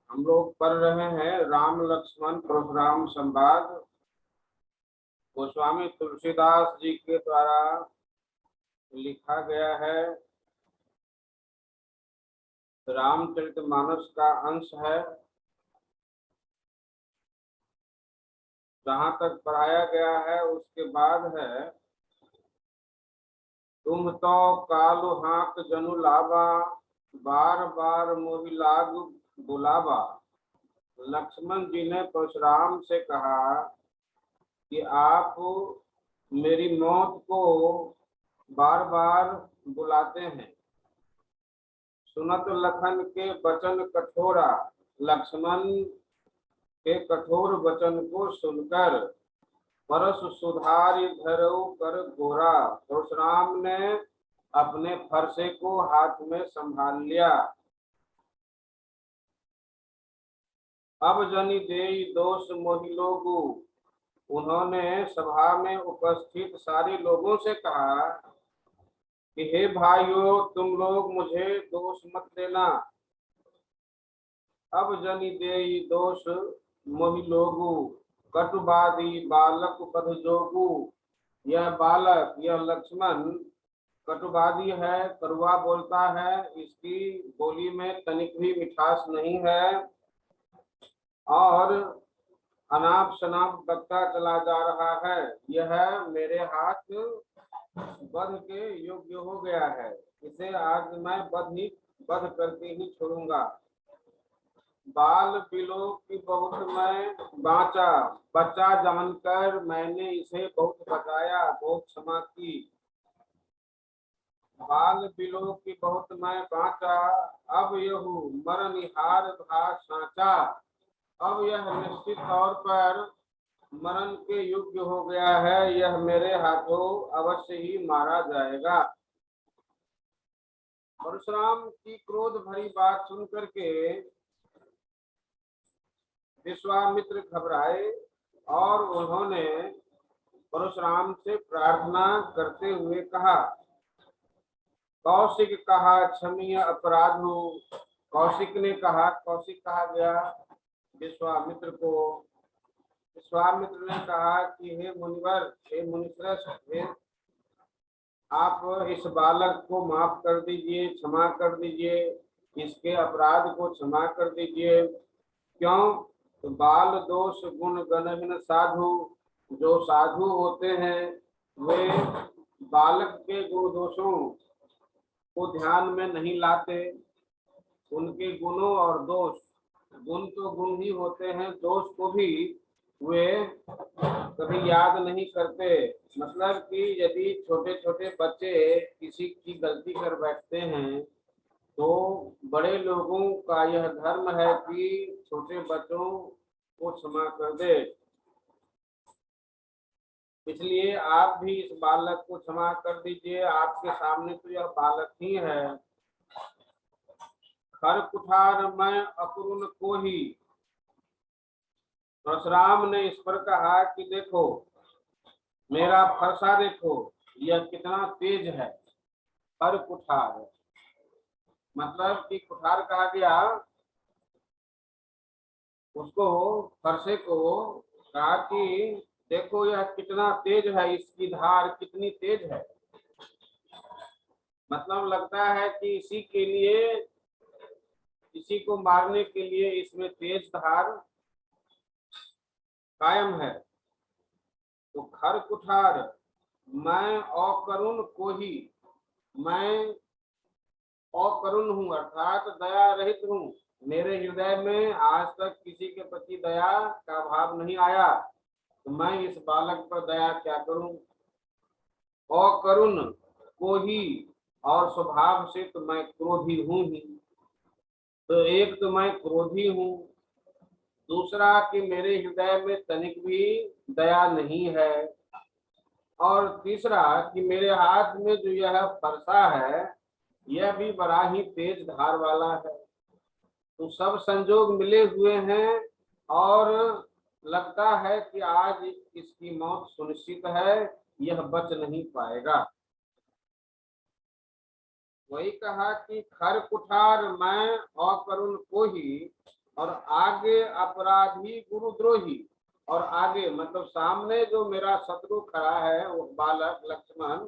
हम लोग पढ़ रहे हैं राम लक्ष्मण परशुराम संवाद। गोस्वामी तुलसीदास जी के द्वारा लिखा गया है। रामचरितमानस का अंश है। जहाँ तक पढ़ाया गया है उसके बाद है, तुम तो कालु हाक जनु लावा, बार बार मोहि लाग बुलावा। लक्ष्मण जी ने परशुराम से कहा कि आप मेरी मौत को बार बार बुलाते हैं। सुनत लखन के वचन कठोरा, लक्ष्मण के कठोर वचन को सुनकर परस सुधार धरो कर गोरा। परशुराम ने अपने फरसे को हाथ में संभाल लिया। अब जनि देई दोष मोहि लोगु। उन्होंने सभा में उपस्थित सारे लोगों से कहा कि हे भाइयों, तुम लोग मुझे दोष मत देना। अब जनि देई दोष मोहि लोगु, कटुवादी बालक पद जोगु। यह बालक, यह लक्ष्मण कटुवादी है, कड़वा बोलता है। इसकी बोली में तनिक भी मिठास नहीं है और अनाप शनाप बकता चला जा रहा है। यह मेरे हाथ वध के योग्य हो गया है। इसे आज मैं वध करके ही छोड़ूंगा। बाल बिलो की बहुत मैं बाँचा, बच्चा जानकर मैंने इसे बहुत बचाया, बहुत क्षमा की। बाल बिलो की बहुत मैं बाँचा, अब यहू मरनिहार भा साँचा। अब यह निश्चित तौर पर मरण के योग्य हो गया है। यह मेरे हाथों अवश्य ही मारा जाएगा। परशुराम की क्रोध भरी बात सुनकर के विश्वामित्र घबराए और उन्होंने परशुराम से प्रार्थना करते हुए कहा, कौशिक कहा क्षमीय अपराधु। कौशिक ने कहा, कौशिक कहा गया विश्वामित्र को। विश्वामित्र ने कहा कि हे मुनिवर, हे मुनिश्रेष्ठ, आप इस बालक को माफ कर दीजिए, क्षमा कर दीजिए, इसके अपराध को क्षमा कर दीजिए। क्यों? तो बाल दोष गुण गणहीन साधु। जो साधु होते हैं वे बालक के गुण दोषों को ध्यान में नहीं लाते। उनके गुणों और दोष, गुण तो गुण ही होते हैं, दोष को भी वे कभी याद नहीं करते। मतलब कि यदि छोटे छोटे बच्चे किसी की गलती कर बैठते हैं तो बड़े लोगों का यह धर्म है कि छोटे बच्चों को क्षमा कर दे। इसलिए आप भी इस बालक को क्षमा कर दीजिए। आपके सामने तो यह बालक ही है। खर कुठार मैं अकुरुन को ही। परशुराम ने इस पर कहा कि देखो, मेरा फरसा देखो, यह कितना तेज है। खर कुठार मतलब कि कुठार कहा गया उसको, फरसे को कहा कि देखो यह कितना तेज है, इसकी धार कितनी तेज है। मतलब लगता है कि इसी के लिए, इसी को मारने के लिए इसमें तेज धार कायम है। तो खर कुठार मैं अकरुण को ही, मैं अकरुण हूँ अर्थात दया रहित हूँ। मेरे हृदय में आज तक किसी के प्रति दया का भाव नहीं आया, तो मैं इस बालक पर दया क्या करूं। अकरुण को ही, और स्वभाव से तो मैं क्रोधी हूं ही। तो एक तो मैं क्रोधी हूं, दूसरा कि मेरे हृदय में तनिक भी दया नहीं है, और तीसरा कि मेरे हाथ में जो यह फरसा है यह भी बड़ा ही तेज धार वाला है। तो सब संजोग मिले हुए हैं और लगता है कि आज इसकी मौत सुनिश्चित है, यह बच नहीं पाएगा। वही कहा कि खर कुठार मैं अकरुण को ही, और आगे अपराधी गुरुद्रोही, और आगे मतलब सामने जो मेरा शत्रु खड़ा है वो बालक लक्ष्मण,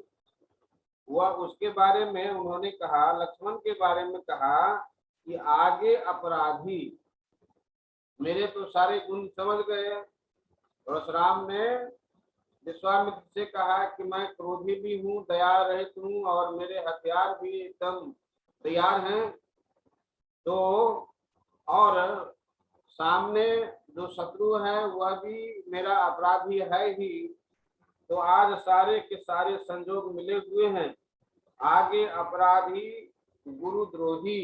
वह उसके बारे में उन्होंने कहा, लक्ष्मण के बारे में कहा कि आगे अपराधी, मेरे तो सारे गुण समझ गए। परशुराम ने विश्वामित्र से कहा कि मैं क्रोधी भी हूँ, दया रहित हूँ, और मेरे हथियार भी एकदम तैयार हैं। तो और सामने जो शत्रु है वह भी मेरा अपराधी है ही। तो आज सारे के सारे संजोग मिले हुए हैं। आगे अपराधी गुरुद्रोही,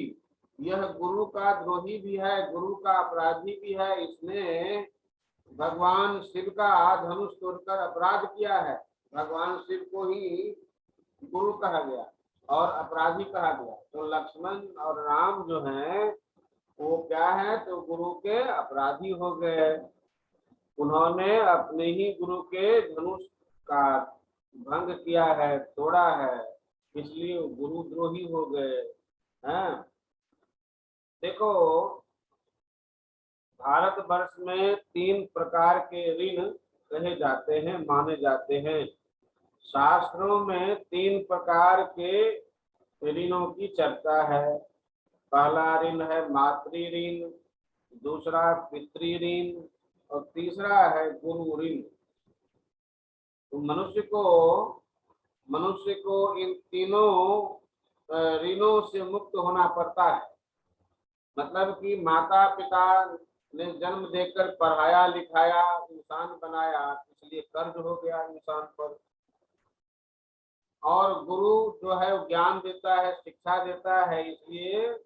यह गुरु का द्रोही भी है, गुरु का अपराधी भी है। इसने भगवान शिव का धनुष तोड़कर अपराध किया है। भगवान शिव को ही गुरु कहा गया और अपराधी कहा गया। तो लक्ष्मण और राम जो हैं वो क्या है, तो गुरु के अपराधी हो गए। उन्होंने अपने ही गुरु के धनुष का भंग किया है, तोड़ा है, इसलिए गुरुद्रोही हो गए हैं। देखो, भारतवर्ष में 3 प्रकार के ऋण कहे जाते हैं, माने जाते हैं। शास्त्रों में 3 प्रकार के ऋणों की चर्चा है। पहला ऋण है मातृ ऋण, दूसरा पितृ ऋण, और तीसरा है गुरु ऋण। तो मनुष्य को इन तीनों ऋणों से मुक्त होना पड़ता है। मतलब कि माता पिता ने जन्म देकर पढ़ाया लिखाया, इंसान बनाया, इसलिए कर्ज हो गया इंसान पर। और गुरु जो है वो ज्ञान देता है, शिक्षा देता है, इसलिए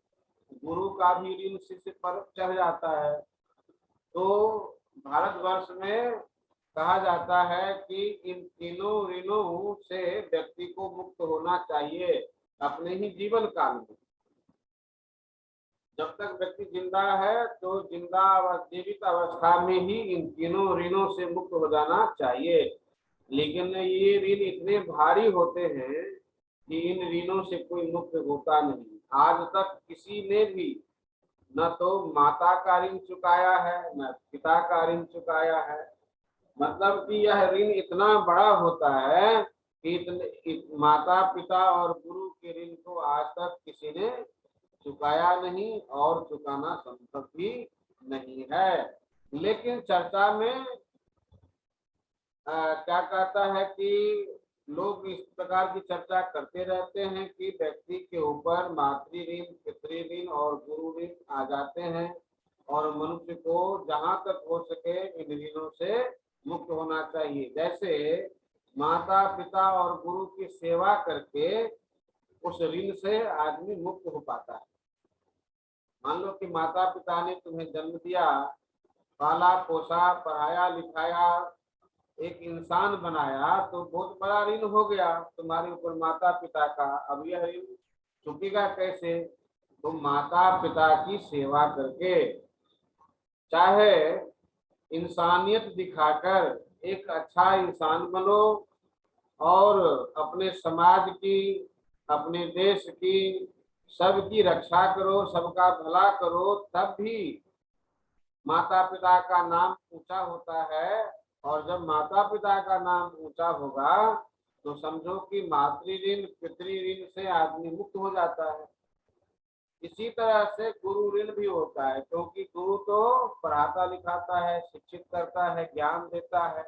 गुरु का भी ऋण शिष्य पर चढ़ जाता है। तो भारतवर्ष में कहा जाता है कि इन तीनों ऋणों से व्यक्ति को मुक्त होना चाहिए अपने ही जीवन काल में। जब तक व्यक्ति जिंदा है तो जीवित अवस्था में ही इन तीनों ऋणों से मुक्त हो जाना चाहिए। लेकिन ये ऋण इतने भारी होते हैं कि इन ऋणों से कोई मुक्त होता नहीं। आज तक किसी ने भी न तो माता का ऋण चुकाया है, न पिता का ऋण चुकाया है। मतलब कि यह ऋण इतना बड़ा होता है कि माता पिता और गुरु के ऋण को आज तक किसी ने चुकाया नहीं और चुकाना संभव भी नहीं है। लेकिन चर्चा में क्या कहता है कि लोग इस प्रकार की चर्चा करते रहते हैं कि व्यक्ति के ऊपर मातृ ऋण, पितृ ऋण और गुरु ऋण आ जाते हैं, और मनुष्य को जहां तक हो सके इन ऋणों से मुक्त होना चाहिए। जैसे माता पिता और गुरु की सेवा करके उस ऋण से आदमी मुक्त हो पाता है। मान लो कि माता पिता ने तुम्हें जन्म दिया, पाला पोसा, पढ़ाया लिखाया, एक इंसान बनाया, तो बहुत बड़ा ऋण हो गया तुम्हारे ऊपर माता पिता का। अब यह ऋण चुकेगा कैसे? तो माता पिता की सेवा करके, चाहे इंसानियत दिखाकर एक अच्छा इंसान बनो और अपने समाज की, अपने देश की, सबकी रक्षा करो, सबका भला करो, तब भी माता पिता का नाम ऊंचा होता है। और जब माता पिता का नाम ऊंचा होगा तो समझो कि मातृ ऋण पितृ ऋण से आदमी मुक्त हो जाता है। इसी तरह से गुरु ऋण भी होता है, क्योंकि गुरु तो पढ़ाता लिखाता है, शिक्षित करता है, ज्ञान देता है।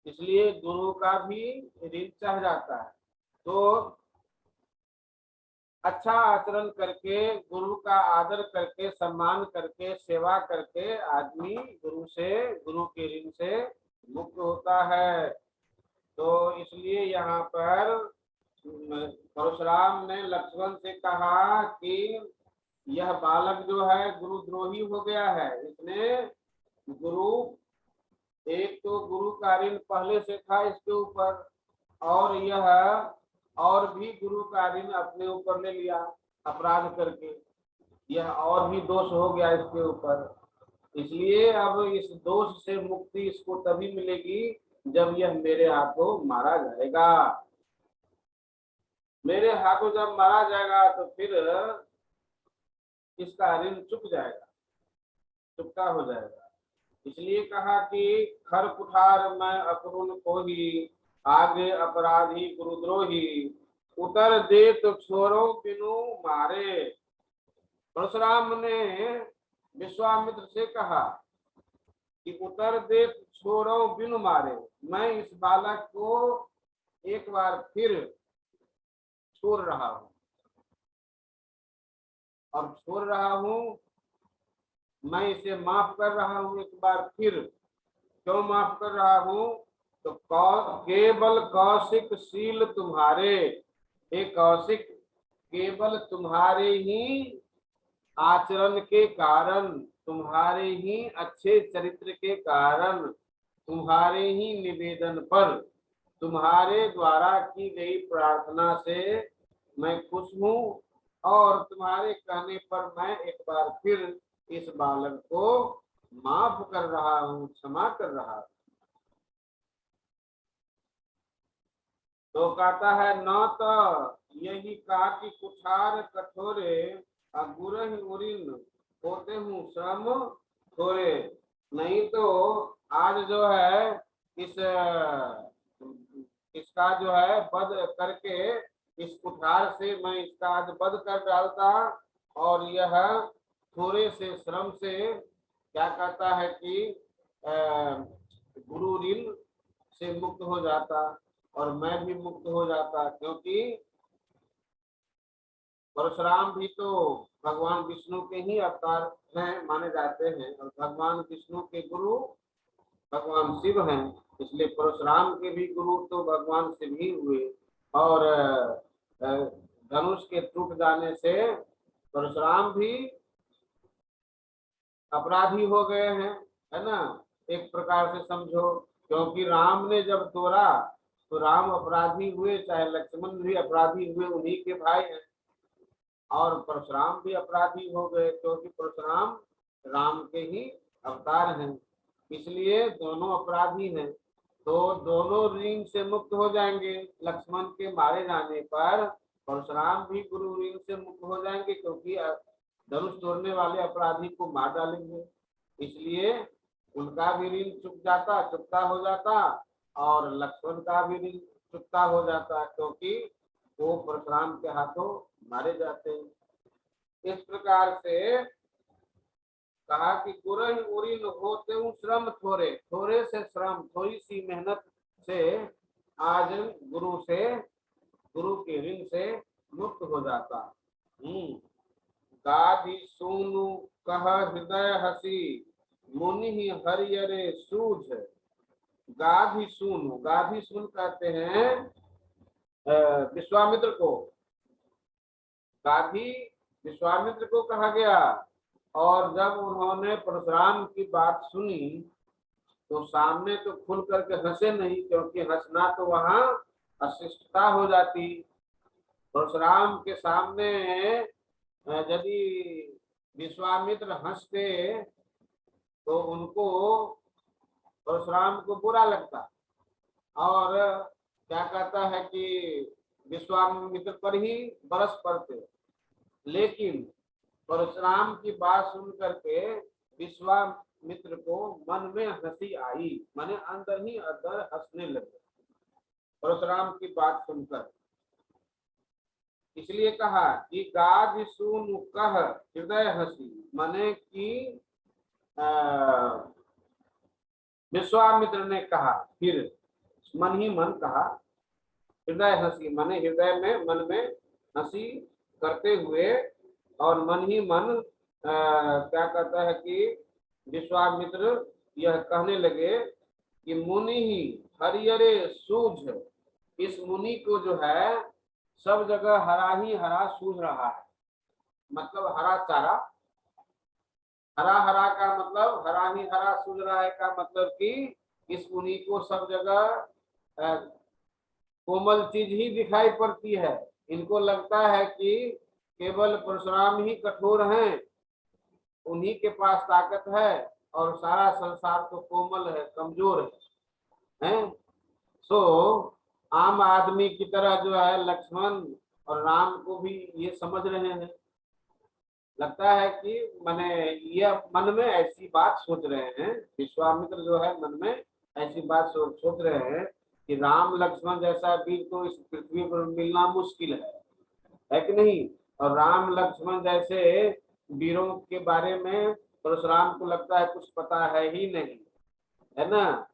इसलिए गुरु का भी ऋण चढ़ जाता है। तो अच्छा आचरण करके, गुरु का आदर करके, सम्मान करके, सेवा करके आदमी गुरु के ऋण से मुक्त होता है। तो इसलिए यहाँ पर परशुराम ने लक्ष्मण से कहा कि यह बालक जो है गुरुद्रोही हो गया है। इसने गुरु, एक तो गुरु का ऋण पहले से था इसके ऊपर, और यह और भी गुरु का ऋण अपने ऊपर ले लिया अपराध करके। यह और भी दोष हो गया इसके ऊपर। इसलिए अब इस दोष से मुक्ति इसको तभी मिलेगी जब यह मेरे हाथों मारा जाएगा। मेरे हाथों जब मारा जाएगा तो फिर इसका ऋण चुक जाएगा, चुकता हो जाएगा। इसलिए कहा कि खर कुठार मैं अकरुण को ही, आगे अपराधी गुरुद्रोही, उतर दे तो छोरो बिनु मारे। परशुराम ने विश्वामित्र से कहा कि उतर दे तो छोरो बिनु मारे, मैं इस बालक को एक बार फिर छोड़ रहा हूं, और छोड़ रहा हूं, मैं इसे माफ कर रहा हूं एक बार फिर। क्यों माफ कर रहा हूं? तो केवल कौशिक शील तुम्हारे, हे कौशिक, केवल तुम्हारे ही आचरण के कारण, तुम्हारे ही अच्छे चरित्र के कारण, तुम्हारे ही निवेदन पर, तुम्हारे द्वारा की गई प्रार्थना से मैं खुश हूं, और तुम्हारे कहने पर मैं एक बार फिर इस बालक को माफ कर रहा हूं, क्षमा कर रहा हूं। तो कहता है न तो यही काटी कुठार कठोरे, गुरह उरिन होते हूँ श्रम थोड़े। नहीं तो आज जो है इसका जो है वध करके, इस कुठार से मैं इसका आज वध कर डालता, और यह थोड़े से श्रम से क्या कहता है कि गुरु ऋण से मुक्त हो जाता, और मैं भी मुक्त हो जाता। क्योंकि परशुराम भी तो भगवान विष्णु के ही अवतार हैं, माने जाते हैं, और भगवान विष्णु के गुरु भगवान शिव हैं। इसलिए परशुराम के भी गुरु तो भगवान शिव ही हुए, और धनुष के टूट जाने से परशुराम भी अपराधी हो गए हैं, है ना, एक प्रकार से समझो। क्योंकि राम ने जब तोड़ा तो राम अपराधी हुए, चाहे लक्ष्मण भी अपराधी हुए, उन्हीं के भाई हैं। और परशुराम भी अपराधी हो गए, क्योंकि परशुराम राम के ही अवतार हैं, इसलिए दोनों अपराधी हैं। तो दोनों ऋण से मुक्त हो जाएंगे। लक्ष्मण के मारे जाने पर परशुराम भी गुरु ऋण से मुक्त हो जाएंगे, क्योंकि धनुष तोड़ने वाले अपराधी को मार डालेंगे। इसलिए उनका भी ऋण चुकता हो जाता, और लक्ष्मण का भी ऋण चुकता हो जाता, क्योंकि वो परशुराम के हाथों मारे जाते हैं। इस प्रकार से कहा कि गुरह उरिन होते हूँ श्रम थोड़े, थोड़े से श्रम, थोड़ी सी मेहनत से आज गुरु के ऋण से मुक्त हो जाता। गाधी सुनु कह हृदय हसी, मुनि हरियरे सूझ। गाधी सुन कहते हैं विश्वामित्र को। गाधी विश्वामित्र को कहा गया, और जब उन्होंने परशुराम की बात सुनी तो सामने तो खुल करके हंसे नहीं, क्योंकि हंसना तो वहां अशिष्टता हो जाती। परशुराम के सामने यदि विश्वामित्र हंसते तो उनको, परशुराम को बुरा लगता, और क्या कहता है कि विश्वामित्र पर ही बरस पड़ते। लेकिन परशुराम की बात सुन करके विश्वामित्र को मन में हंसी आई, माने अंदर ही अंदर हंसने लगे परशुराम की बात सुनकर। इसलिए कहा कि गाज सुन कह हृदय हंसी, माने कि विश्वामित्र ने कहा, फिर मन ही मन कहा, हृदय हंसी माने हृदय में, मन में हंसी करते हुए, और मन ही मन क्या कहता है कि विश्वामित्र यह कहने लगे कि मुनि ही हरियरे सूझ, इस मुनि को जो है सब जगह हरा ही हरा सूझ रहा है। मतलब हरा चारा, हरा हरा का मतलब हरा ही हरा सूझ रहा है का मतलब कि इस मुनि को सब जगह कोमल चीज ही दिखाई पड़ती है। इनको लगता है कि केवल परशुराम ही कठोर हैं, उन्हीं के पास ताकत है, और सारा संसार तो कोमल है, कमजोर है। सो आम आदमी की तरह जो है लक्ष्मण और राम को भी ये समझ रहे हैं। लगता है कि माने ये मन में ऐसी बात सोच रहे हैं, विश्वामित्र जो है मन में ऐसी बात सोच रहे हैं कि राम लक्ष्मण जैसा वीर तो इस पृथ्वी पर मिलना मुश्किल है कि नहीं। और राम लक्ष्मण जैसे वीरों के बारे में परशुराम को लगता है कुछ पता है ही नहीं, है ना।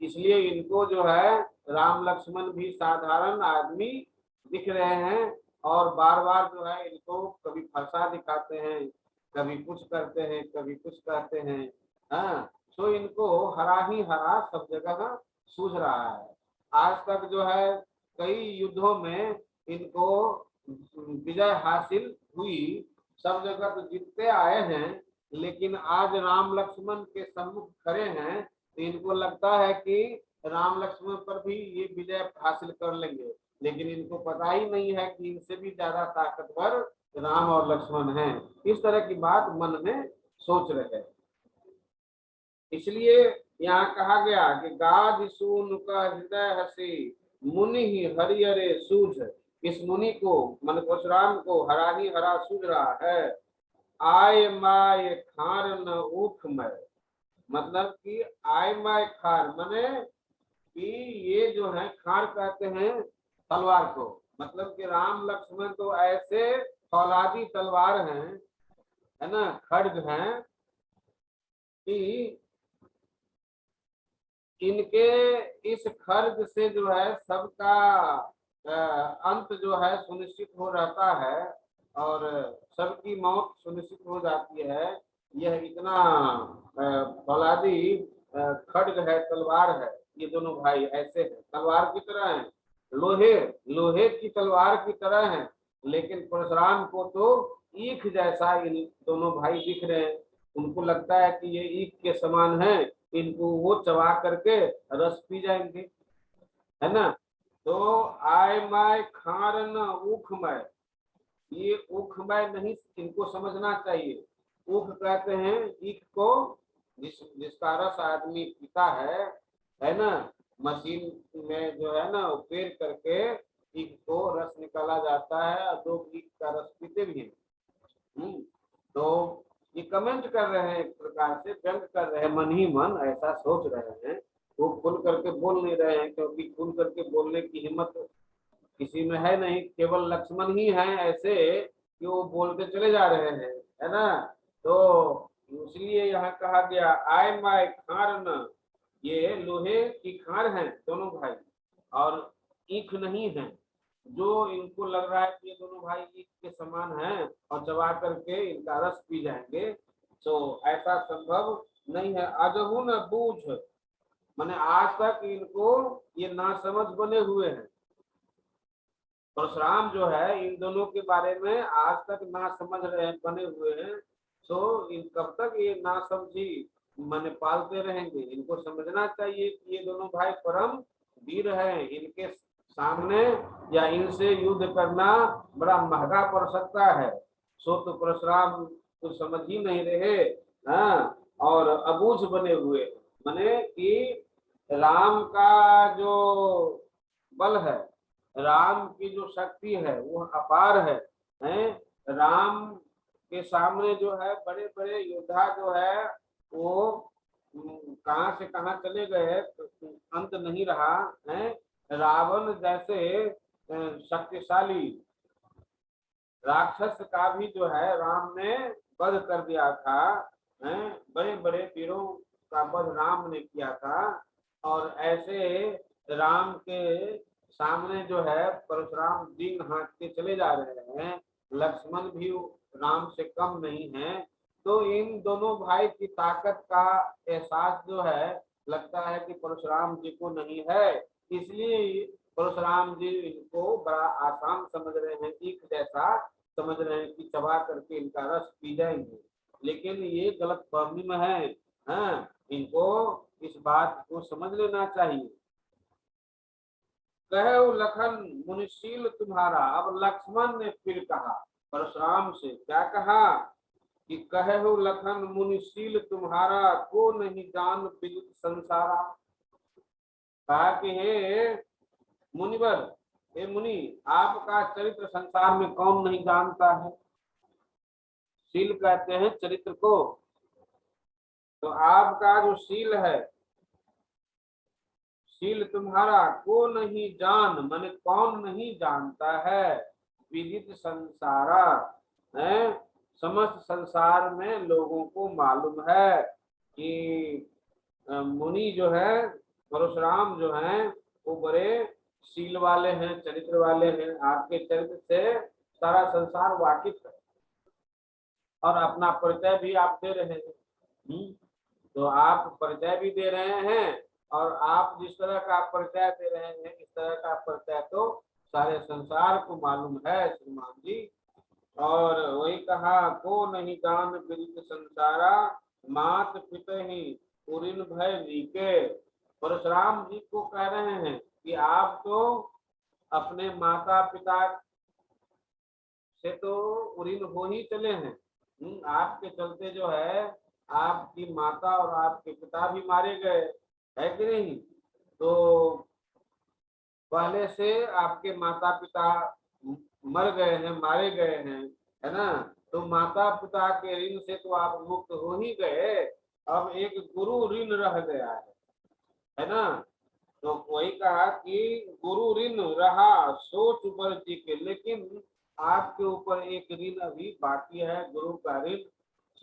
इसलिए इनको जो है राम लक्ष्मण भी साधारण आदमी दिख रहे हैं, और बार बार जो है इनको कभी फंसा दिखाते हैं, कभी कुछ करते हैं, कभी कुछ कहते हैं। हाँ, तो इनको हरा ही हरा सब जगह सूझ रहा है। आज तक जो है कई युद्धों में इनको विजय हासिल हुई, सब जगह तो जीतते आए हैं, लेकिन आज राम लक्ष्मण के सम्मुख खड़े हैं तो इनको लगता है कि राम लक्ष्मण पर भी ये विजय हासिल कर लेंगे, लेकिन इनको पता ही नहीं है कि इनसे भी ज्यादा ताकतवर राम और लक्ष्मण हैं। इस तरह की बात मन में सोच रहे हैं। इसलिए यहाँ कहा गया कि गाद सून का हृदय हसी मुनि ही हरिहरे सूझ। इस मुनि को मन परशुराम को हरा ही हरा सूझ रहा है। आय माय खार न ऊख मय, मतलब कि आय माय खार माने कि ये जो है खार कहते हैं तलवार को, मतलब कि राम लक्ष्मण तो ऐसे फौलादी तलवार हैं, है ना, खड्ग हैं कि इनके इस खर्च से जो है सबका अंत जो है सुनिश्चित हो रहता है और सबकी मौत सुनिश्चित हो जाती है। यह इतना फौलादी खड्ग है, तलवार है। ये दोनों भाई ऐसे हैं, तलवार की तरह हैं, लोहे लोहे की तलवार की तरह हैं, लेकिन परशुराम को तो ईख जैसा इन दोनों भाई दिख रहे हैं। उनको लगता है कि ये ईख के समान है, इनको वो चबा करके रस पी जाएंगे, है ना। तो आय माय खार न ऊखमय, ये ऊखमय नहीं, इनको समझना चाहिए। ऊख कहते हैं ईख को, जिसका रस आदमी पीता है ना, मशीन में जो है ना पेर करके ईख को रस निकाला जाता है और लोग ईख का रस पीते भी हैं। तो ये कमेंट कर रहे हैं, एक प्रकार से व्यंग कर रहे हैं, मन ही मन ऐसा सोच रहे हैं। वो खुल करके बोल नहीं रहे हैं, क्योंकि खुल करके बोलने की हिम्मत किसी में है नहीं, केवल लक्ष्मण ही हैं ऐसे कि वो बोलते चले जा रहे हैं, है ना। तो इसलिए यहाँ कहा गया आय माय खार न, ये लोहे की खार हैं दोनों भाई और ईख नहीं है। जो इनको लग रहा है कि ये दोनों भाई ईख के समान हैं और चबा करके इनका रस पी जाएंगे, तो ऐसा संभव नहीं है। अजहू न बूझ, माने आज तक इनको ये नासमझ बने हुए हैं। परशुराम जो है इन दोनों के बारे में आज तक ना समझ रहे हैं, बने हुए हैं। तो इन कब तक ये ना समझी माने पालते रहेंगे। इनको समझना चाहिए कि ये दोनों भाई परम वीर हैं, इनके सामने या इनसे युद्ध करना बड़ा महंगा पड़ सकता है। सो तो परशुराम तो समझ ही नहीं रहे, हाँ, और अबूझ बने हुए, माने कि राम का जो बल है, राम की जो शक्ति है वो अपार है। राम के सामने जो है बड़े बड़े योद्धा जो है वो कहाँ से कहाँ चले गए, अंत नहीं रहा है। रावण जैसे शक्तिशाली राक्षस का भी जो है राम ने वध कर दिया था, है, बड़े बड़े वीरों का वध राम ने किया था। और ऐसे राम के सामने जो है परशुराम दीन हाथ के चले जा रहे हैं, लक्ष्मण भी राम से कम नहीं है। तो इन दोनों भाई की ताकत का एहसास जो है लगता है कि परशुराम जी को नहीं है। इसलिए परशुराम जी इनको बड़ा आसान समझ रहे हैं, ईख जैसा समझ रहे हैं कि चबा करके इनका रस पी जाएंगे, लेकिन ये गलत फहमी में है। हाँ, इनको इस बात को समझ लेना चाहिए। कहे लखन मुनिशील तुम्हारा, अब लक्ष्मण ने फिर कहा परशुराम से, क्या कहा कि कहे लखन मुनिशील तुम्हारा, को नहीं जान विदित संसारा। कहा कि हे मुनिवर, हे मुनि, आपका चरित्र संसार में कौन नहीं जानता है। शील कहते हैं चरित्र को। तो आपका जो शील है, शील तुम्हारा को नहीं जान, माने कौन नहीं जानता है, विदित संसारा है, समस्त संसार में लोगों को मालूम है कि मुनि जो है, परशुराम जो हैं, वो बड़े शील वाले हैं, चरित्र वाले हैं। आपके चरित्र से सारा संसार वाकिफ है और अपना परिचय भी आप दे रहे हैं। तो आप परिचय भी दे रहे हैं और आप जिस तरह का परिचय दे रहे हैं, इस तरह का परिचय तो सारे संसार को मालूम है श्रीमान जी। और वही कहा, को नहीं जान विदित संसारा, मात पिता ही उरिन भय लीके। परशुराम जी को कह रहे हैं कि आप तो अपने माता पिता से तो उरिन हो ही चले हैं। आपके चलते जो है आपकी माता और आपके पिता भी मारे गए, है कि नहीं? तो पहले से आपके माता पिता मर गए हैं, मारे गए हैं, है ना? तो माता पिता के ऋण से तो आप मुक्त हो ही गए, अब एक गुरु ऋण रह गया है ना? तो वही कहा कि गुरु ऋण रहा सोच ऊपर जी के, लेकिन आपके ऊपर एक ऋण अभी बाकी है, गुरु का ऋण।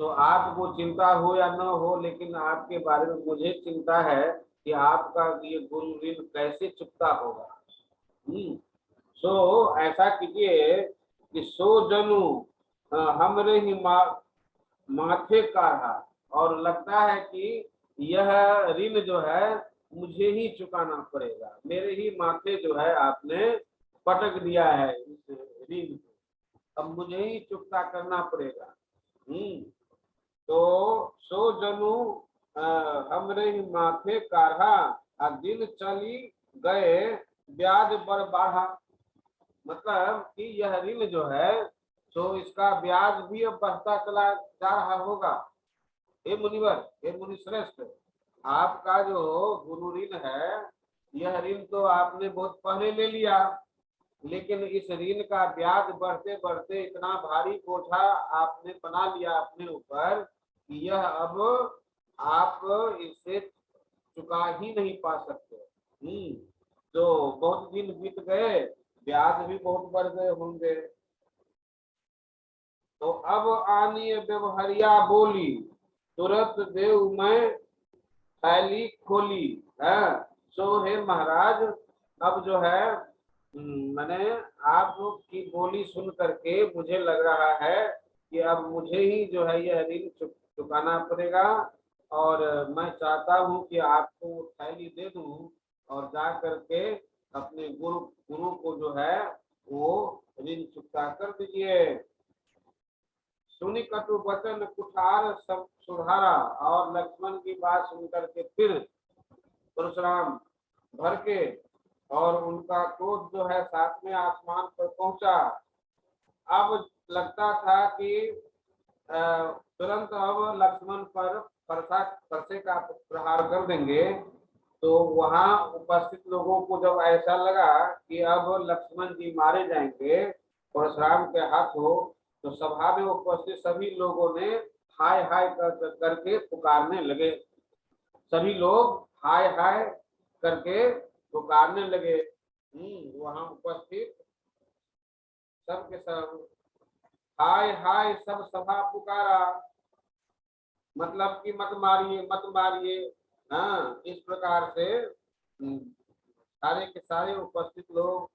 तो आपको चिंता हो या न हो, लेकिन आपके बारे में मुझे चिंता है कि आपका ये गुरु ऋण कैसे चुकता होगा। सो ऐसा कीजिए कि सो जनु हमरे ही माथे काढ़ा, और लगता है कि यह ऋण जो है मुझे ही चुकाना पड़ेगा, मेरे ही माथे जो है आपने पटक दिया है इस ऋण को, अब मुझे ही चुकता करना पड़ेगा। तो सो जनु हमरे ही माथे काढ़ा, दिन चली गए ब्याज बर बढ़ा। मतलब कि यह ऋण जो है तो इसका ब्याज भी अब बढ़ता चला जा रहा होगा। हे मुनिवर, हे मुनि श्रेष्ठ, आपका जो गुरु ऋण है, यह ऋण तो आपने बहुत पहले ले लिया, लेकिन इस ऋण का ब्याज बढ़ते बढ़ते इतना भारी बोझा आपने बना लिया अपने ऊपर कि यह अब आप इसे चुका ही नहीं पा सकते। तो बहुत दिन बीत गए, ब्याज भी बहुत बढ़ गए होंगे। तो अब आनी व्यवहारिया बोली, तुरंत देव मैं थैली खोली है। सो हे महाराज, अब जो है मैंने आप लोग की बोली सुन करके मुझे लग रहा है कि अब मुझे ही जो है यह ऋण चुकाना पड़ेगा, और मैं चाहता हूं कि आपको थैली दे दूं और जा करके अपने गुरु को जो है वो ऋण चुकता कर दीजिए। सुनी कटु वचन कुठार सब सुधारा, और लक्ष्मण की बात सुनकर के फिर परशुराम भर के और उनका क्रोध जो है सातवें आसमान पर पहुंचा। अब लगता था कि तुरंत अब लक्ष्मण पर परसे का प्रहार कर देंगे। तो वहां उपस्थित लोगों को जब ऐसा लगा कि अब लक्ष्मण जी मारे जाएंगे परशुराम के हाथों, तो सभा में उपस्थित सभी लोगों ने हाय हाय करके पुकारने लगे। सभी लोग हाय हाय करके पुकारने लगे। वहां उपस्थित सब के सब हाय हाय सब सभा पुकारा, मतलब कि मत मारिए मत मारिए। हाँ, इस प्रकार से सारे के सारे उपस्थित लोग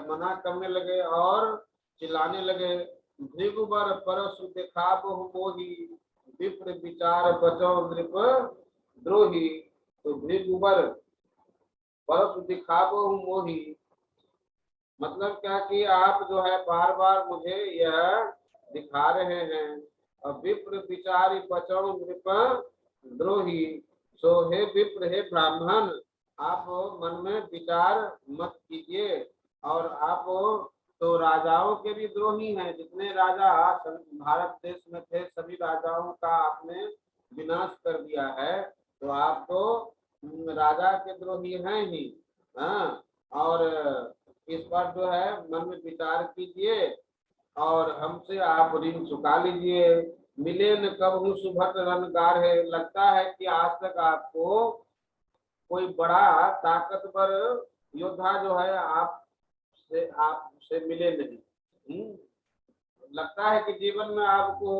मना करने लगे और चिल्लाने लगे। भृगुबर परशु देखा बहु मोही, विप्र विचार बचो नृप द्रोही। तो भृगुबर परशु दिखा बहु मोही, मतलब क्या कि आप जो है बार बार मुझे यह दिखा रहे हैं। और विप्र विचारी बचो नृप द्रोही। सो हे विप्र, हे ब्राह्मण, आप मन में विचार मत कीजिए, और आप तो राजाओं के भी द्रोही हैं। जितने राजा भारत देश में थे सभी राजाओं का आपने विनाश कर दिया है, तो आप तो राजा के द्रोही हैं ही। हाँ, और इस पर जो है मन में विचार कीजिए और हमसे आप ऋण चुका लीजिए। मिले न कब सुभट रणगार है। लगता है कि आज तक आपको कोई बड़ा ताकतवर योद्धा जो है आपसे मिले नहीं। लगता है कि जीवन में आपको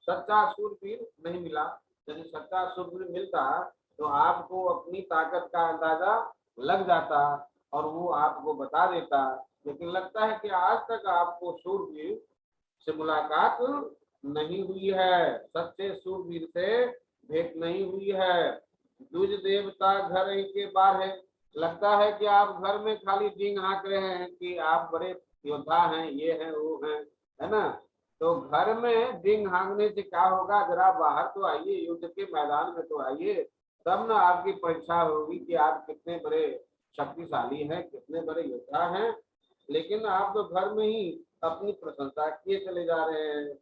सच्चा सूरवीर नहीं मिला। यदि सच्चा सूरवीर मिलता तो आपको अपनी ताकत का अंदाजा लग जाता और वो आपको बता देता। लेकिन लगता है कि आज तक आपको सूरवीर से मुलाकात नहीं हुई है, सच्चे सूरवीर से भेंट नहीं हुई है। दूज देवता घर ही के बाहर है। लगता है कि आप घर में खाली डींग हाँक रहे हैं कि आप बड़े योद्धा हैं, ये हैं वो हैं, है ना। तो घर में डींग हाँकने से क्या होगा, जरा बाहर तो आइए, युद्ध के मैदान में तो आइए, तब ना आपकी परीक्षा होगी कि आप कितने बड़े शक्तिशाली हैं, कितने बड़े योद्धा हैं। लेकिन आप तो घर में ही अपनी प्रशंसा किए चले जा रहे हैं।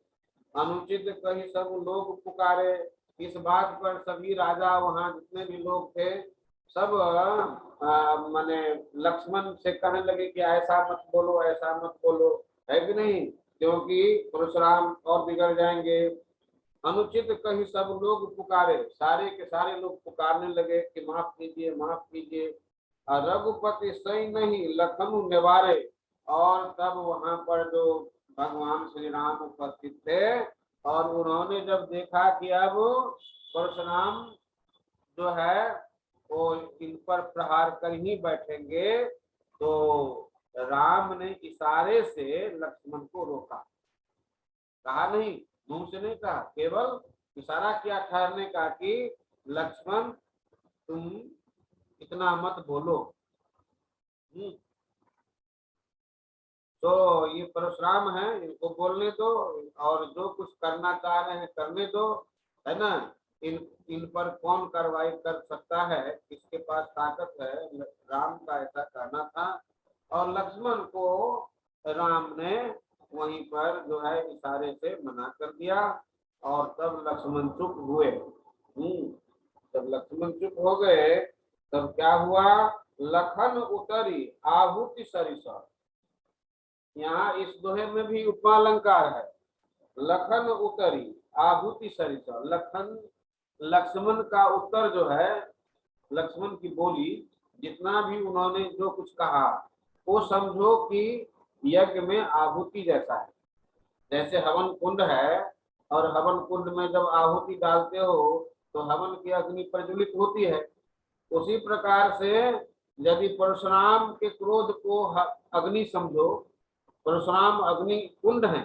अनुचित कहीं सब लोग पुकारे। इस बात पर सभी राजा, वहां जितने भी लोग थे, सब माने लक्ष्मण से कहने लगे कि ऐसा मत बोलो, ऐसा मत बोलो, है कि नहीं, क्योंकि परशुराम और बिगड़ जाएंगे। अनुचित कहीं सब लोग पुकारे, सारे के सारे लोग पुकारने लगे कि माफ कीजिए, माफ कीजिए। रघुपति सही नहीं लखनऊ निवारे। और तब वहां पर जो भगवान श्री राम उपस्थित थे और उन्होंने जब देखा कि अब परशुराम जो है वो इन पर प्रहार कर ही बैठेंगे, तो राम ने इशारे से लक्ष्मण को रोका। कहा नहीं, मुंह से नहीं कहा, केवल इशारा किया ठहरने का कि लक्ष्मण तुम इतना मत बोलो। तो ये परशुराम है, इनको बोलने दो और जो कुछ करना चाह रहे हैं करने दो, है ना। इन पर कौन कार्रवाई कर सकता है, किसके पास ताकत है, राम का ऐसा कहना था। और लक्ष्मण को राम ने वहीं पर जो है इशारे से मना कर दिया। और तब लक्ष्मण चुप हुए। जब लक्ष्मण चुप हो गए तब क्या हुआ, लखन उतरी आहुति सरिसा। यहाँ इस दोहे में भी उपमा अलंकार है। लखन उतरी आहुति सरिसा। लखन, लक्ष्मण का उत्तर जो है, लक्ष्मण की बोली, जितना भी उन्होंने जो कुछ कहा, वो समझो कि यज्ञ में आहुति जैसा है। जैसे हवन कुंड है और हवन कुंड में जब आहुति डालते हो तो हवन की अग्नि प्रज्वलित होती है। उसी प्रकार से यदि परशुराम के क्रोध को अग्नि समझो, परशुराम अग्नि कुंड है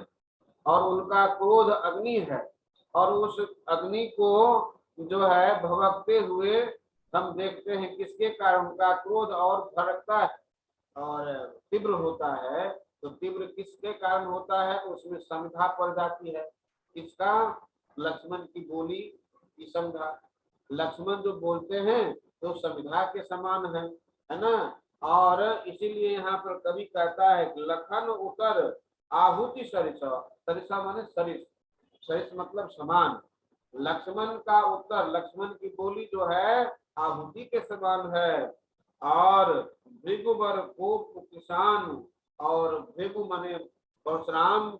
और उनका क्रोध अग्नि है, और उस अग्नि को जो है भभकते हुए हम देखते हैं किसके कारण उनका क्रोध और भड़कता है और तीव्र होता है। तो तीव्र किसके कारण होता है, उसमें संध्या पड़ जाती है। इसका लक्ष्मण की बोली की संध्या, लक्ष्मण जो बोलते हैं तो संविधा के समान है ना। और इसीलिए यहाँ पर कवि कहता है कि लखन उतर आहुति सरिसा। सरिसा माने सरिस, सरिस मतलब समान। लक्ष्मण का उत्तर, लक्ष्मण की बोली जो है आहुति के समान है। और भृगुवर कोप किसान, और भृगु माने परशुराम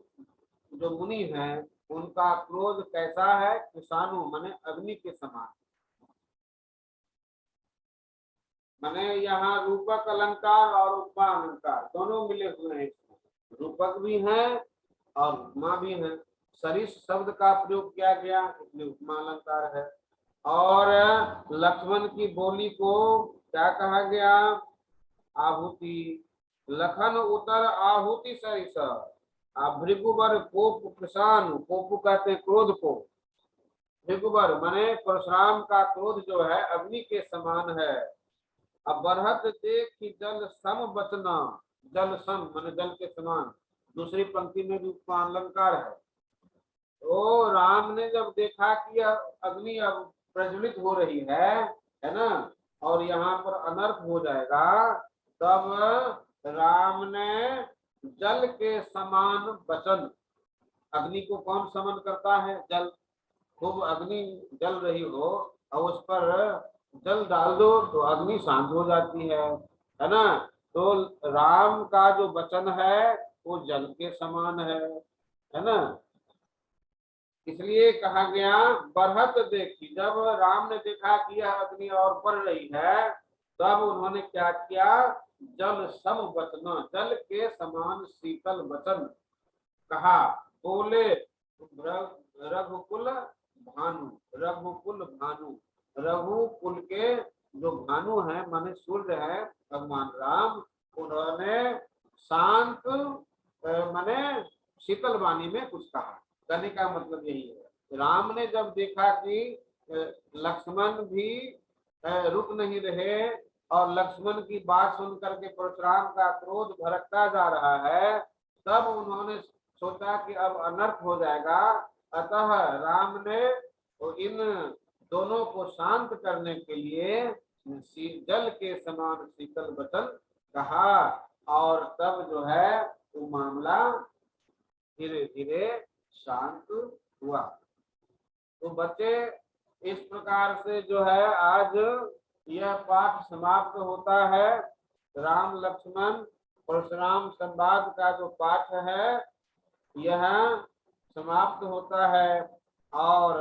जो मुनि हैं, उनका क्रोध कैसा है, किसानु माने अग्नि के समान। माने यहाँ रूपक अलंकार और उपमा अलंकार दोनों मिले हुए हैं। रूपक भी है और उपमा भी है। सरिस शब्द का प्रयोग किया गया, इसलिए उपमा अलंकार है। और लक्ष्मण की बोली को क्या कहा गया, आहुति। लखन उतर आहुति सरिस। भृगुवर कोप किसान, कोप कहते हैं क्रोध को। भृगुवर माने परशुराम का क्रोध जो है अग्नि के समान है। अब बढ़त देख कि जल सम बचना, जल सम माने जल के समान। दूसरी पंक्ति में भी उपमा अलंकार है। तो राम ने जब देखा कि अग्नि अब प्रज्वलित हो रही है ना, और यहाँ पर अनर्थ हो जाएगा, तब राम ने जल के समान वचन। अग्नि को कौन समन करता है, जल। खूब अग्नि जल रही हो और उस पर जल डाल दो तो अग्नि शांत हो जाती है ना। तो राम का जो वचन है वो जल के समान है ना। इसलिए कहा गया बढ़त देखी, जब राम ने देखा कि यह अग्नि और बढ़ रही है, तब उन्होंने क्या किया, जल सम वचन, जल के समान शीतल वचन कहा, बोले रघुकुल भानु, रघुकुल भानु, रघुकुल के जो भानु है माने सूर्य है भगवान राम, उन्होंने शांत माने शीतल वाणी में कुछ कहा। कहने का मतलब यही है, राम ने जब देखा कि लक्ष्मण भी रुक नहीं रहे और लक्ष्मण की बात सुनकर के परशुराम का क्रोध भड़कता जा रहा है, तब उन्होंने सोचा कि अब अनर्थ हो जाएगा। अतः राम ने इन दोनों को शांत करने के लिए जल के समान शीतल वचन कहा, और तब जो है वो मामला धीरे धीरे शांत हुआ। तो बच्चे, इस प्रकार से जो है आज यह पाठ समाप्त होता है। राम लक्ष्मण परशुराम संवाद का जो पाठ है यह समाप्त होता है। और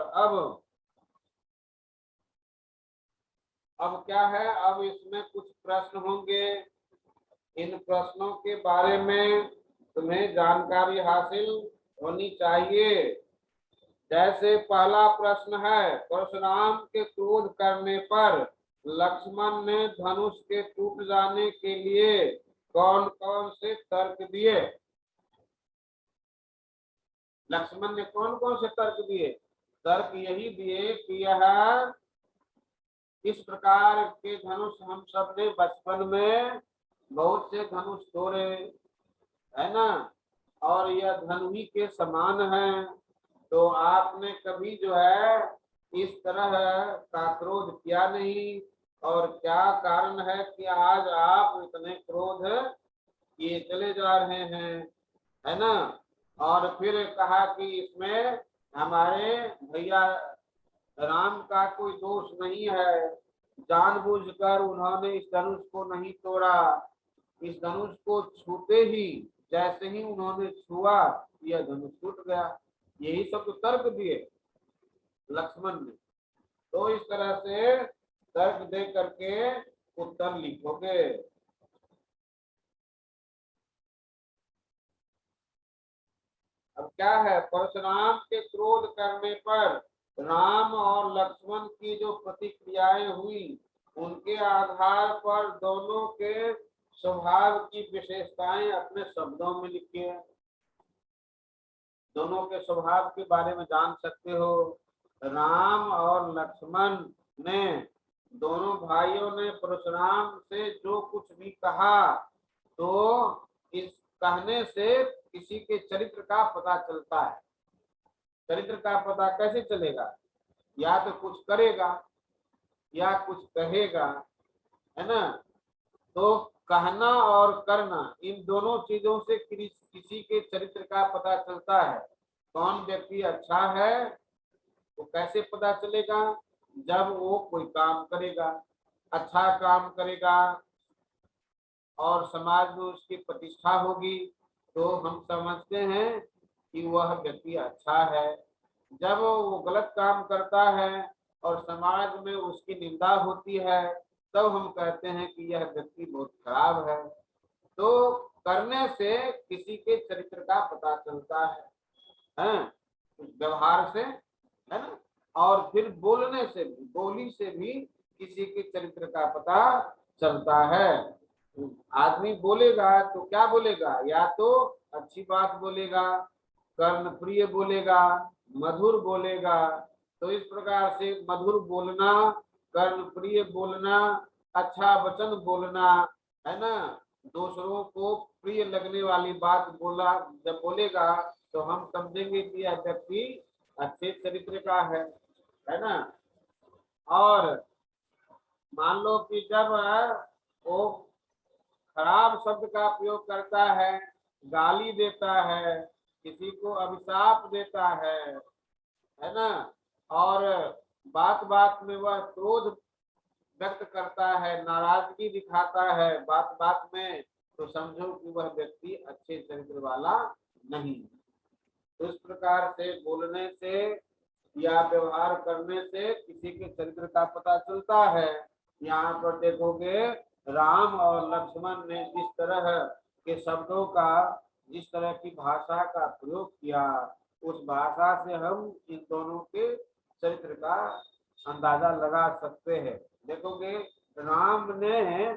अब क्या है, अब इसमें कुछ प्रश्न होंगे। इन प्रश्नों के बारे में तुम्हें जानकारी हासिल होनी चाहिए। जैसे पहला प्रश्न है, परशुराम के क्रोध करने पर लक्ष्मण ने धनुष के टूट जाने के लिए कौन कौन से तर्क दिए? लक्ष्मण ने कौन कौन से तर्क दिए? तर्क यही दिए कि यह इस प्रकार के धनुष हम सब ने बचपन में बहुत से धनुष तोड़े है ना, और यह धनु ही के समान है, तो आपने कभी जो है इस तरह का क्रोध किया नहीं, और क्या कारण है कि आज आप इतने क्रोध किए चले जा रहे हैं, है ना। और फिर कहा कि इसमें हमारे भैया राम का कोई दोष नहीं है, जानबूझकर उन्होंने इस धनुष को नहीं तोड़ा, इस धनुष को छूते ही जैसे ही उन्होंने छुआ यह धनुष टूट गया। यही सब तो तर्क दिए लक्ष्मण ने। तो इस तरह से तर्क दे करके उत्तर लिखोगे। अब क्या है, परशुराम के क्रोध करने पर राम और लक्ष्मण की जो प्रतिक्रियाएं हुई उनके आधार पर दोनों के स्वभाव की विशेषताएं अपने शब्दों में लिखिए। दोनों के स्वभाव के बारे में जान सकते हो। राम और लक्ष्मण ने, दोनों भाइयों ने परशुराम से जो कुछ भी कहा, तो इस कहने से किसी के चरित्र का पता चलता है। चरित्र का पता कैसे चलेगा? या तो कुछ करेगा या कुछ कहेगा, है ना। तो कहना और करना, इन दोनों चीजों से किसी के चरित्र का पता चलता है। कौन व्यक्ति अच्छा है वो कैसे पता चलेगा? जब वो कोई काम करेगा, अच्छा काम करेगा और समाज में उसकी प्रतिष्ठा होगी, तो हम समझते हैं कि वह व्यक्ति अच्छा है। जब वो गलत काम करता है और समाज में उसकी निंदा होती है, तब हम कहते हैं कि यह व्यक्ति बहुत खराब है। तो करने से किसी के चरित्र का पता चलता है, व्यवहार से, है ना। और फिर बोलने से भी, बोली से भी किसी के चरित्र का पता चलता है। आदमी बोलेगा तो क्या बोलेगा? या तो अच्छी बात बोलेगा, कर्ण प्रिय बोलेगा, मधुर बोलेगा। तो इस प्रकार से मधुर बोलना, कर्ण प्रिय बोलना, अच्छा वचन बोलना, है ना, दूसरों को प्रिय लगने वाली बात बोला जब बोलेगा तो हम समझेंगे कि यह व्यक्ति अच्छे चरित्र का है ना। और मान लो कि जब वो खराब शब्द का प्रयोग करता है, गाली देता है, किसी को अभिशाप देता है ना, और बात बात में वह क्रोध व्यक्त करता है, नाराजगी दिखाता है, बात बात में तो समझो कि वह व्यक्ति अच्छे चरित्र वाला नहीं। तो इस प्रकार से बोलने से या व्यवहार करने से किसी के चरित्र का पता चलता है। यहाँ पर देखोगे राम और लक्ष्मण ने जिस तरह के शब्दों का, जिस तरह की भाषा का प्रयोग किया, उस भाषा से हम इन दोनों के चरित्र का अंदाजा लगा सकते हैं। देखोगे राम ने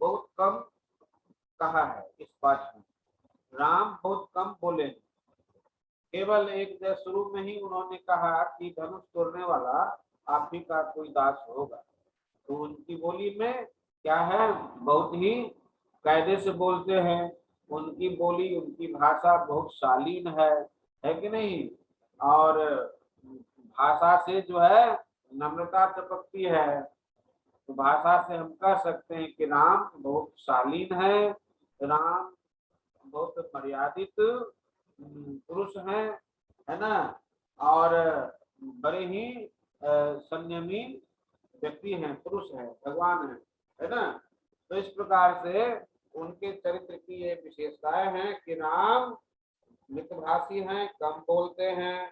बहुत कम कहा है इस पाठ में, राम बहुत कम बोले हैं। केवल एक शुरू में ही उन्होंने कहा कि धनुष तोड़ने वाला आप ही का कोई दास होगा। तो उनकी बोली में क्या है, बहुत ही कायदे से बोलते हैं। उनकी बोली, उनकी भाषा बहुत शालीन है कि नहीं। और भाषा से जो है नम्रता टपकती है। तो भाषा से हम कह सकते हैं कि राम बहुत शालीन है, राम बहुत मर्यादित पुरुष है ना, और बड़े ही संयमी व्यक्ति हैं, पुरुष है, भगवान है ना। तो इस प्रकार से उनके चरित्र की ये विशेषताएं हैं कि राम मितभाषी हैं, कम बोलते हैं,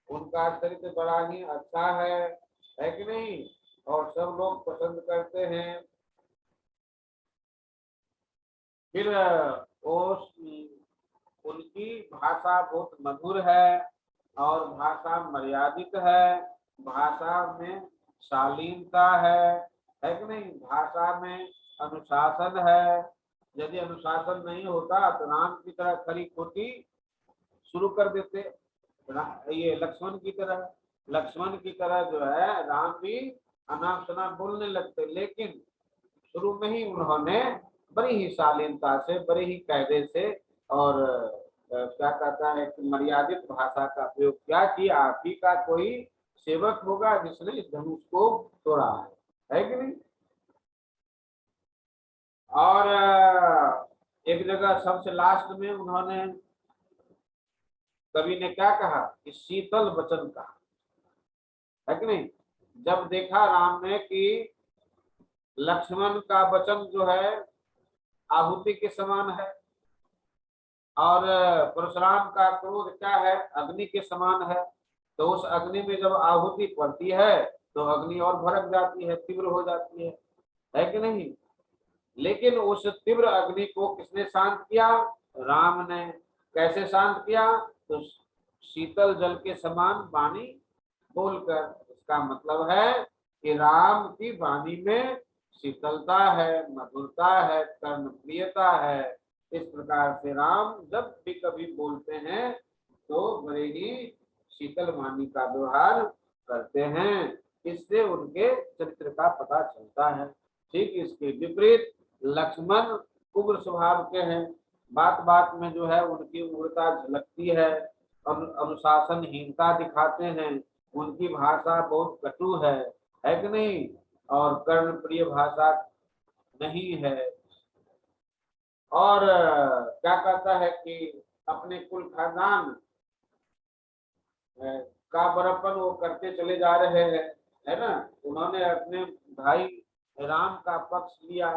उनका चरित्र बड़ा ही अच्छा है कि नहीं, और सब लोग पसंद करते हैं। फिर वो उनकी भाषा बहुत मधुर है और भाषा मर्यादित है, भाषा में शालीनता है कि नहीं, भाषा में अनुशासन है। यदि अनुशासन नहीं होता तो राम की तरह खरी खोटी शुरू कर देते, ये लक्ष्मण की तरह जो है राम भी अनाप शनाप बोलने लगते। लेकिन शुरू में ही उन्होंने बड़ी ही शालीनता से, बड़े ही कायदे से और क्या कहता है कि मर्यादित भाषा का प्रयोग किया कि आप ही का कोई सेवक होगा जिसने इस धनुष को तोड़ा है कि नहीं। और एक जगह सबसे लास्ट में उन्होंने, कवि ने क्या कहा कि शीतल वचन कहा, है कि नहीं। जब देखा राम ने कि लक्ष्मण का वचन जो है आहुति के समान है और परशुराम का क्रोध क्या है, अग्नि के समान है, तो उस अग्नि में जब आहुति पड़ती है तो अग्नि और भड़क जाती है, तीव्र हो जाती है कि नहीं। लेकिन उस तीव्र अग्नि को किसने शांत किया, राम ने। कैसे शांत किया, तो शीतल जल के समान वाणी बोलकर। इसका मतलब है कि राम की वाणी में शीतलता है, मधुरता है, कर्णप्रियता है। इस प्रकार से राम जब भी कभी बोलते हैं तो बड़े ही शीतल वाणी का व्यवहार करते हैं, इससे उनके चरित्र का पता चलता है। ठीक इसके विपरीत लक्ष्मण उग्र स्वभाव के हैं, बात बात में जो है उनकी उग्रता झलकती है, अनुशासनहीनता दिखाते हैं, उनकी भाषा बहुत कटु है कि नहीं, और कर्णप्रिय भाषा नहीं है। और क्या कहता है कि अपने कुल खानदान का बड़प्पन वो करते चले जा रहे हैं, है ना। उन्होंने अपने भाई राम का पक्ष लिया,